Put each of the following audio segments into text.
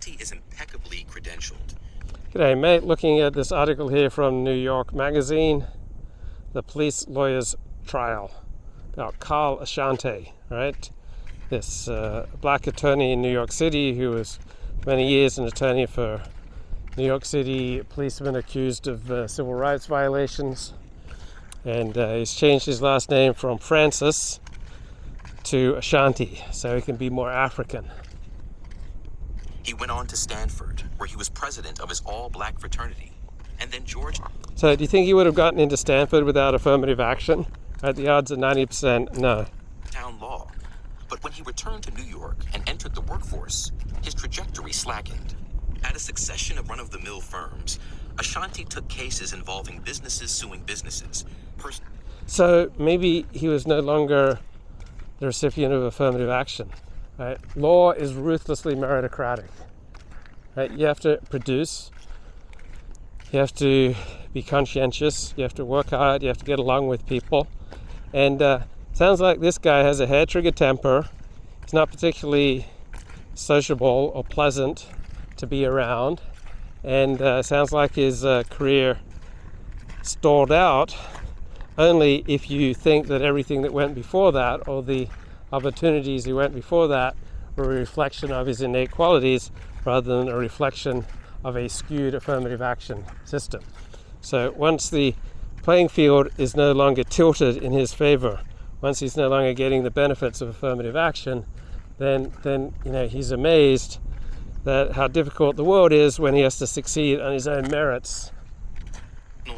Ashanti is impeccably credentialed. G'day mate, looking at this article here from New York Magazine, the police lawyer's trial about Karl Ashanti, right? This black attorney in New York City who was many years an attorney for New York City policemen accused of civil rights violations, and he's changed his last name from Francis to Ashanti so he can be more African. He went on to Stanford, where he was president of his all-black fraternity, and then Georgia. So do you think he would have gotten into Stanford without affirmative action? At the odds of 90%, no. Town law. But when he returned to New York and entered the workforce, his trajectory slackened. At a succession of run-of-the-mill firms, Ashanti took cases involving businesses suing businesses. So maybe he was no longer the recipient of affirmative action. Right? Law is ruthlessly meritocratic. Right? You have to produce, you have to be conscientious, you have to work hard, you have to get along with people. And sounds like this guy has a hair-trigger temper. He's not particularly sociable or pleasant to be around. And sounds like his career stalled out only if you think that everything that went before that, or the opportunities he went before that, were a reflection of his innate qualities rather than a reflection of a skewed affirmative action system. So once the playing field is no longer tilted in his favor, once he's no longer getting the benefits of affirmative action, then he's amazed that how difficult the world is when he has to succeed on his own merits.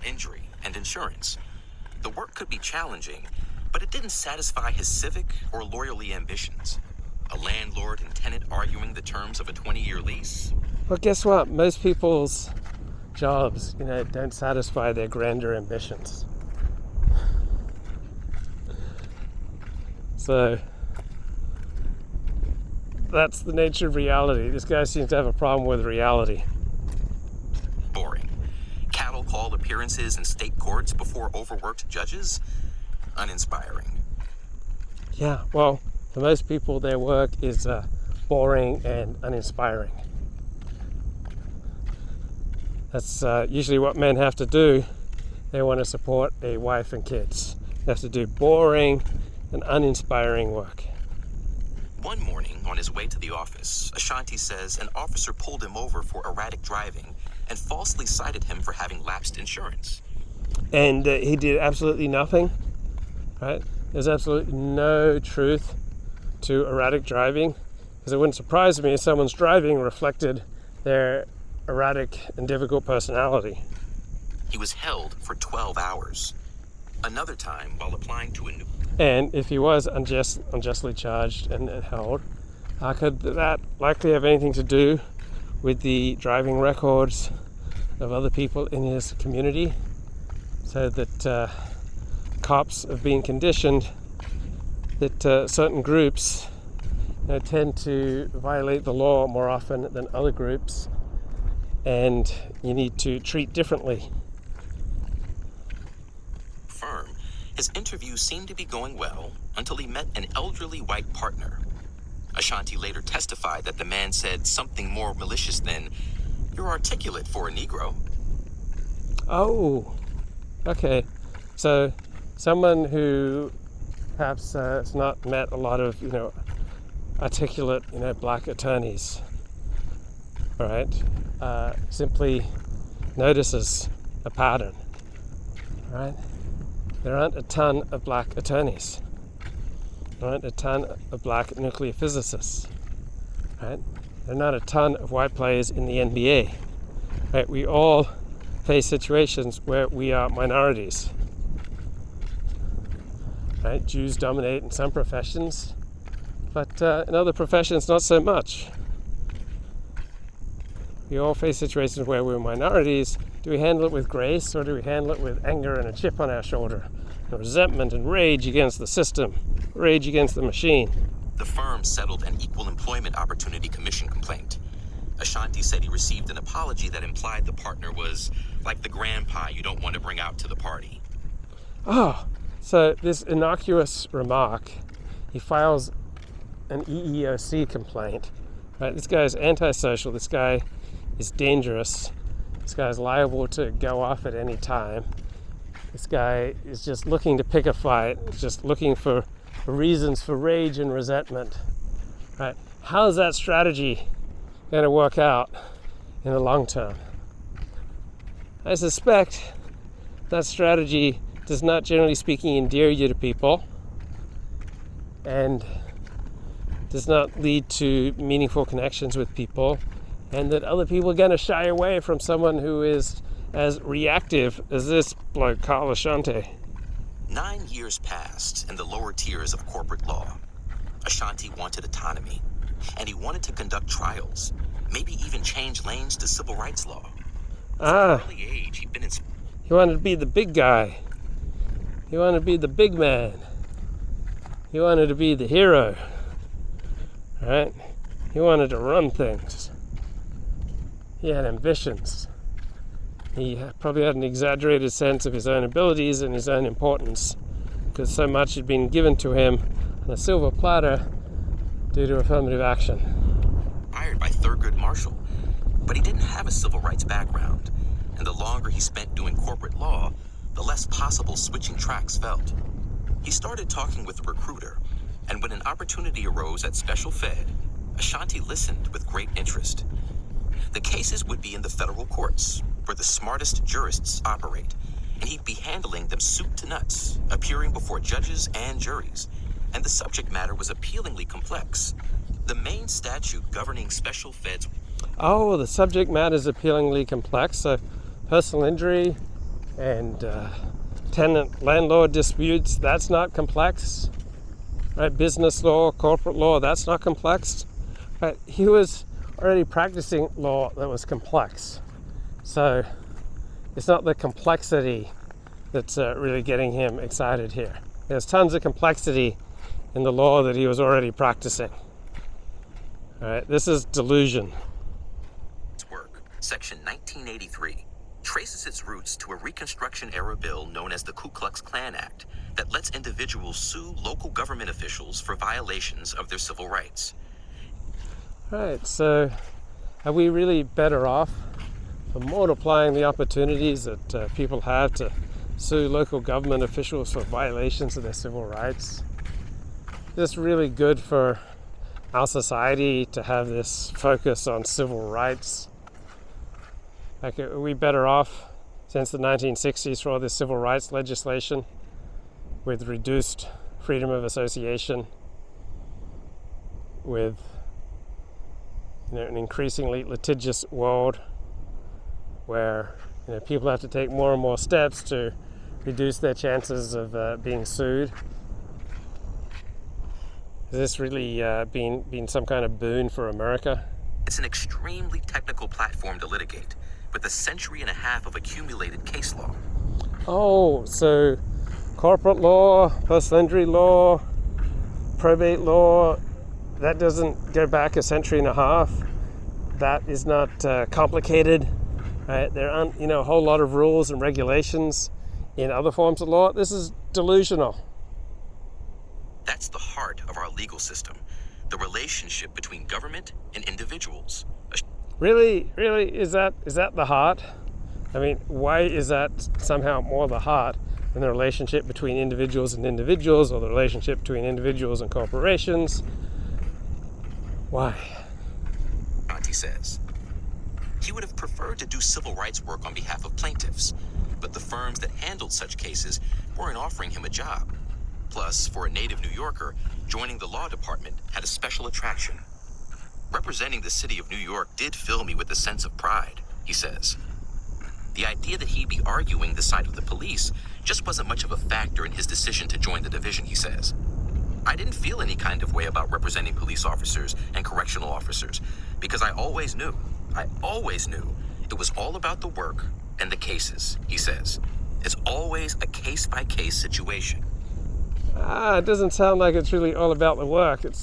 Injury and insurance. The work could be challenging, but it didn't satisfy his civic or lawyerly ambitions. A landlord and tenant arguing the terms of a 20-year lease. Well, guess what? Most people's jobs, don't satisfy their grander ambitions. So that's the nature of reality. This guy seems to have a problem with reality. Boring. Cattle call appearances in state courts before overworked judges? Uninspiring. Yeah, well, for most people, their work is boring and uninspiring. That's usually what men have to do. They want to support a wife and kids. They have to do boring and uninspiring work. One morning, on his way to the office, Ashanti says an officer pulled him over for erratic driving and falsely cited him for having lapsed insurance. And he did absolutely nothing, right? There's absolutely no truth to erratic driving, because it wouldn't surprise me if someone's driving reflected their erratic and difficult personality. He was held for 12 hours. Another time, while applying to a new... And if he was unjustly charged and held, could that likely have anything to do with the driving records of other people in his community, so that cops have been conditioned that certain groups tend to violate the law more often than other groups, and you need to treat differently. Firm. His interview seemed to be going well until he met an elderly white partner. Ashanti later testified that the man said something more malicious than, "You're articulate for a Negro." Oh, okay. So someone who perhaps has not met a lot of, articulate, black attorneys, all right, simply notices a pattern, right? There aren't a ton of black attorneys. There aren't a ton of black nuclear physicists, right? There are not a ton of white players in the NBA, right? We all face situations where we are minorities, right? Jews dominate in some professions, but in other professions, not so much. We all face situations where we're minorities. Do we handle it with grace, or do we handle it with anger and a chip on our shoulder, and resentment and rage against the system, rage against the machine? The firm settled an Equal Employment Opportunity Commission complaint. Ashanti said he received an apology that implied the partner was like the grandpa you don't want to bring out to the party. Oh, so this innocuous remark, he files an EEOC complaint Right? This guy is antisocial. This guy is dangerous. This guy is liable to go off at any time. This guy is just looking to pick a fight, just looking for reasons for rage and resentment. Right? How is that strategy going to work out in the long term? I suspect that strategy does not, generally speaking, endear you to people and does not lead to meaningful connections with people, and that other people are going to shy away from someone who is as reactive as this bloke, Karl Ashanti. 9 years passed in the lower tiers of corporate law. Ashanti wanted autonomy, and he wanted to conduct trials, maybe even change lanes to civil rights law. From an early age, he'd been he wanted to be the big guy. He wanted to be the big man. He wanted to be the hero. Right? He wanted to run things. He had ambitions. He probably had an exaggerated sense of his own abilities and his own importance, because so much had been given to him on a silver platter due to affirmative action. Hired by Thurgood Marshall, but he didn't have a civil rights background, and the longer he spent doing corporate law, the less possible switching tracks felt. He started talking with a recruiter, and when an opportunity arose at Special Fed, Ashanti listened with great interest. The cases would be in the federal courts, where the smartest jurists operate, and he'd be handling them soup to nuts, appearing before judges and juries. And the subject matter was appealingly complex. The main statute governing Special Feds... Oh, the subject matter is appealingly complex. So personal injury and tenant-landlord disputes, that's not complex. Right? Business law, corporate law, that's not complex. Right? He was already practicing law that was complex. So it's not the complexity that's really getting him excited here. There's tons of complexity in the law that he was already practicing. All right, this is delusion. Work, Section 1983, traces its roots to a Reconstruction-era bill known as the Ku Klux Klan Act that lets individuals sue local government officials for violations of their civil rights. All right, so are we really better off for multiplying the opportunities that people have to sue local government officials for violations of their civil rights? Is this really good for our society to have this focus on civil rights? Like, are we better off since the 1960s for all this civil rights legislation with reduced freedom of association, with an increasingly litigious world where people have to take more and more steps to reduce their chances of being sued? Has this really been some kind of boon for America? It's an extremely technical platform to litigate, with a century and a half of accumulated case law. Oh, so corporate law, personal injury law, probate law, that doesn't go back a century and a half. That is not complicated. Right? There aren't a whole lot of rules and regulations in other forms of law. This is delusional. That's the heart of our legal system, the relationship between government and individuals. Really? Is that the heart? I mean, why is that somehow more the heart than the relationship between individuals and individuals, or the relationship between individuals and corporations? Why? Ashanti says. He would have preferred to do civil rights work on behalf of plaintiffs, but the firms that handled such cases weren't offering him a job. Plus, for a native New Yorker, joining the law department had a special attraction. Representing the city of New York did fill me with a sense of pride, he says. The idea that he'd be arguing the side of the police just wasn't much of a factor in his decision to join the division, he says. I didn't feel any kind of way about representing police officers and correctional officers, because I always knew it was all about the work and the cases, he says. It's always a case-by-case situation. It doesn't sound like it's really all about the work. It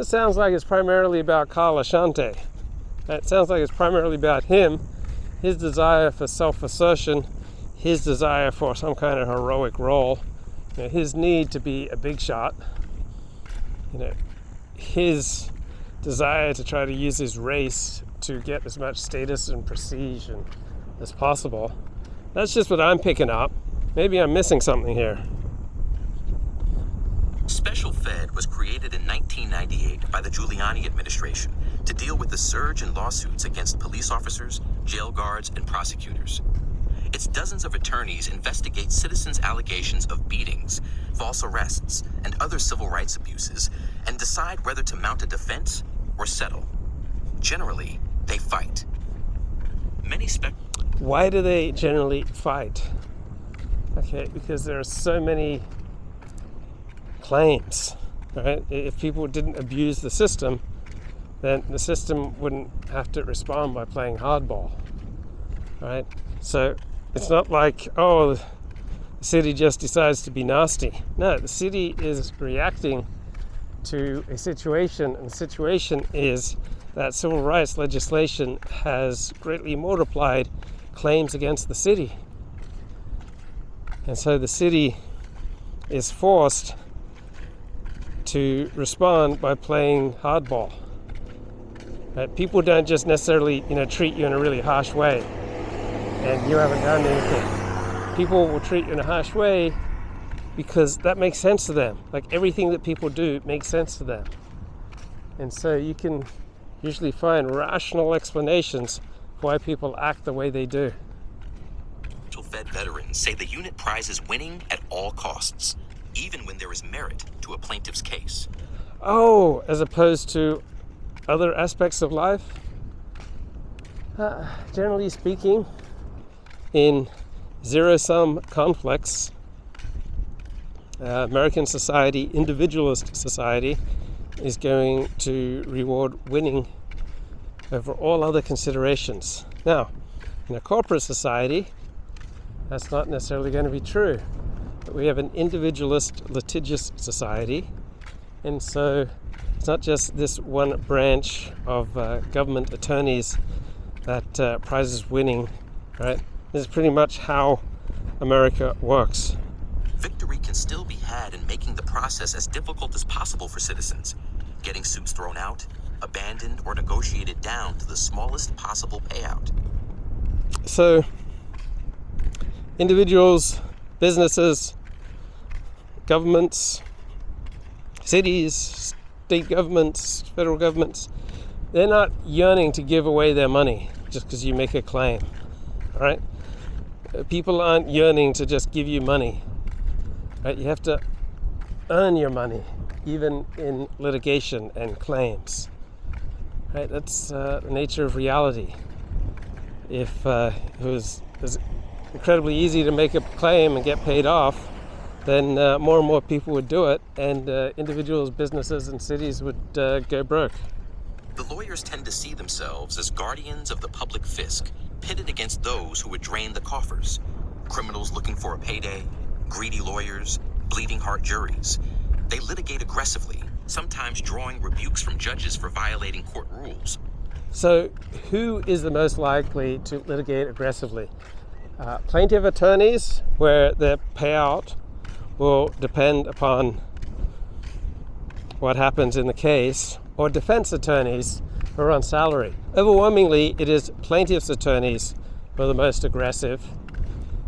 sounds like it's primarily about Karl Ashanti. It sounds like it's primarily about him, his desire for self-assertion, his desire for some kind of heroic role, his need to be a big shot, his desire to try to use his race to get as much status and prestige as possible. That's just what I'm picking up. Maybe I'm missing something here. Special Fed was created in 1998 by the Giuliani administration to deal with the surge in lawsuits against police officers, jail guards, and prosecutors. Its dozens of attorneys investigate citizens' allegations of beatings, false arrests, and other civil rights abuses, and decide whether to mount a defense or settle. Generally, they fight. Why do they generally fight? Okay, because there are so many claims, right? If people didn't abuse the system, then the system wouldn't have to respond by playing hardball, right? So it's not like, oh, the city just decides to be nasty. No, the city is reacting to a situation, and the situation is that civil rights legislation has greatly multiplied claims against the city. And so the city is forced to respond by playing hardball. Right? People don't just necessarily, treat you in a really harsh way and you haven't done anything. People will treat you in a harsh way because that makes sense to them. Like everything that people do makes sense to them. And so you can usually find rational explanations for why people act the way they do. Fed veterans say the unit prizes winning at all costs, even when there is merit to a plaintiff's case. Oh, as opposed to other aspects of life? Generally speaking, in zero-sum conflicts, American society, individualist society, is going to reward winning over all other considerations. Now, in a corporate society, that's not necessarily going to be true. But we have an individualist, litigious society, and so it's not just this one branch of government attorneys that prizes winning, right? This is pretty much how America works. Victory can still be had in making the process as difficult as possible for citizens, getting suits thrown out, abandoned, or negotiated down to the smallest possible payout. So, individuals, businesses, governments, cities, state governments, federal governments, they're not yearning to give away their money just because you make a claim, all right? People aren't yearning to just give you money, right? You have to earn your money, even in litigation and claims, right? That's the nature of reality. If it was incredibly easy to make a claim and get paid off, then more and more people would do it, and individuals, businesses, and cities would go broke. The lawyers tend to see themselves as guardians of the public fisc, pitted against those who would drain the coffers. Criminals looking for a payday, greedy lawyers, bleeding heart juries. They litigate aggressively, sometimes drawing rebukes from judges for violating court rules. So who is the most likely to litigate aggressively? Plaintiff attorneys, where their payout will depend upon what happens in the case, or defense attorneys who are on salary. Overwhelmingly, it is plaintiff's attorneys who are the most aggressive,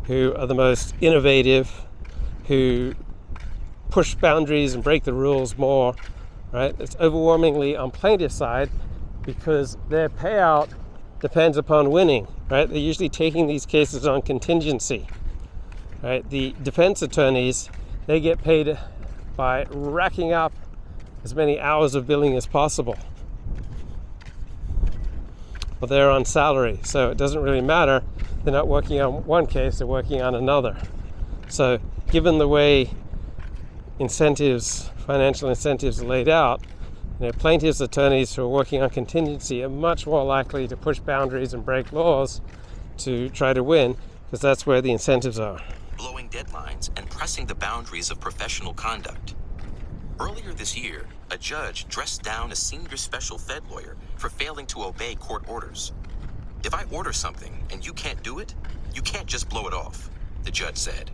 who are the most innovative, who push boundaries and break the rules more, right? It's overwhelmingly on plaintiff's side because their payout depends upon winning, right? They're usually taking these cases on contingency, right? The defense attorneys, they get paid by racking up as many hours of billing as possible. Well, they're on salary, so it doesn't really matter. They're not working on one case, they're working on another. So given the way incentives, financial incentives are laid out, plaintiffs' attorneys who are working on contingency are much more likely to push boundaries and break laws to try to win, because that's where the incentives are. Blowing deadlines and pressing the boundaries of professional conduct. Earlier this year, a judge dressed down a senior special Fed lawyer for failing to obey court orders. If I order something and you can't do it, you can't just blow it off, the judge said.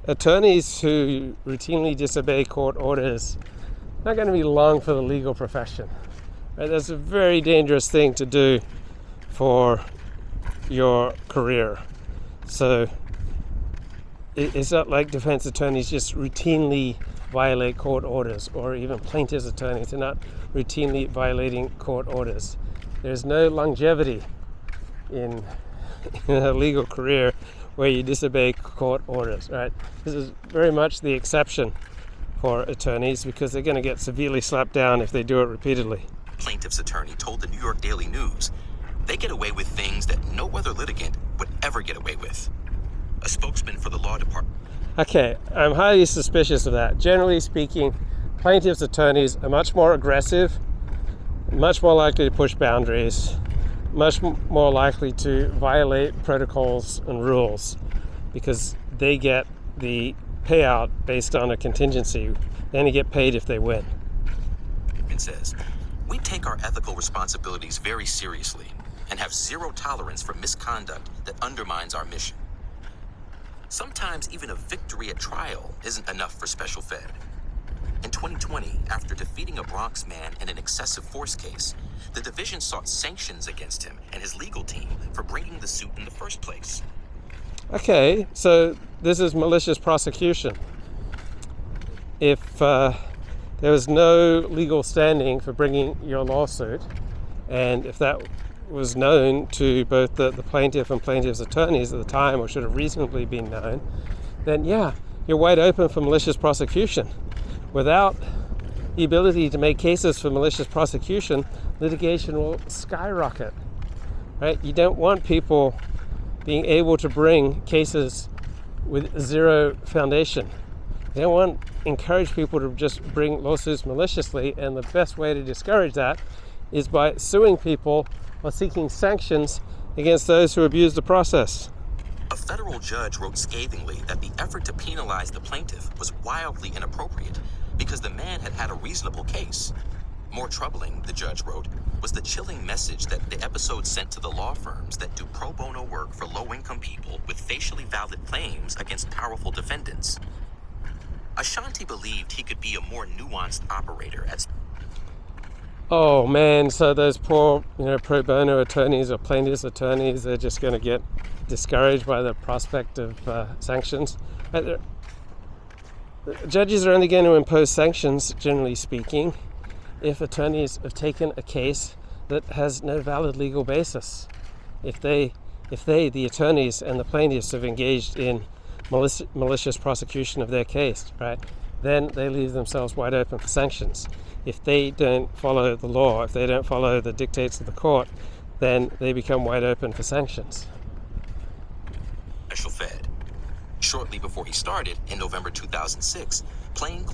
Attorneys who routinely disobey court orders not going to be long for the legal profession. Right? That's a very dangerous thing to do for your career. So it's not like defense attorneys just routinely violate court orders, or even plaintiff's attorneys are not routinely violating court orders. There's no longevity in a legal career where you disobey court orders, right? This is very much the exception for attorneys, because they're going to get severely slapped down if they do it repeatedly. Plaintiff's attorney told the New York Daily News they get away with things that no other litigant would ever get away with. A spokesman for the law department. Okay, I'm highly suspicious of that. Generally speaking, plaintiff's attorneys are much more aggressive, much more likely to push boundaries, much more likely to violate protocols and rules, because they get the payout based on a contingency. They only get paid if they win. It says, we take our ethical responsibilities very seriously and have zero tolerance for misconduct that undermines our mission. Sometimes even a victory at trial isn't enough for Special Fed. In 2020, after defeating a Bronx man in an excessive force case, the division sought sanctions against him and his legal team for bringing the suit in the first place. Okay, so this is malicious prosecution. If there was no legal standing for bringing your lawsuit, and if that was known to both the plaintiff and plaintiff's attorneys at the time, or should have reasonably been known, then yeah, you're wide open for malicious prosecution. Without the ability to make cases for malicious prosecution, litigation will skyrocket, right? You don't want people being able to bring cases with zero foundation. You don't want to encourage people to just bring lawsuits maliciously, and the best way to discourage that is by suing people or seeking sanctions against those who abuse the process. A federal judge wrote scathingly that the effort to penalize the plaintiff was wildly inappropriate because the man had had a reasonable case. More troubling, the judge wrote, was the chilling message that the episode sent to the law firms that do pro bono work for low-income people with facially valid claims against powerful defendants. Ashanti believed he could be a more nuanced operator at... Oh man, so those poor, pro bono attorneys or plaintiffs' attorneys, they're just going to get discouraged by the prospect of sanctions. Judges are only going to impose sanctions, generally speaking, if attorneys have taken a case that has no valid legal basis. If they, the attorneys and the plaintiffs, have engaged in malicious prosecution of their case, right, then they leave themselves wide open for sanctions. If they don't follow the law, if they don't follow the dictates of the court, then they become wide open for sanctions. Special Fed. Shortly before he started, in November 2006, plain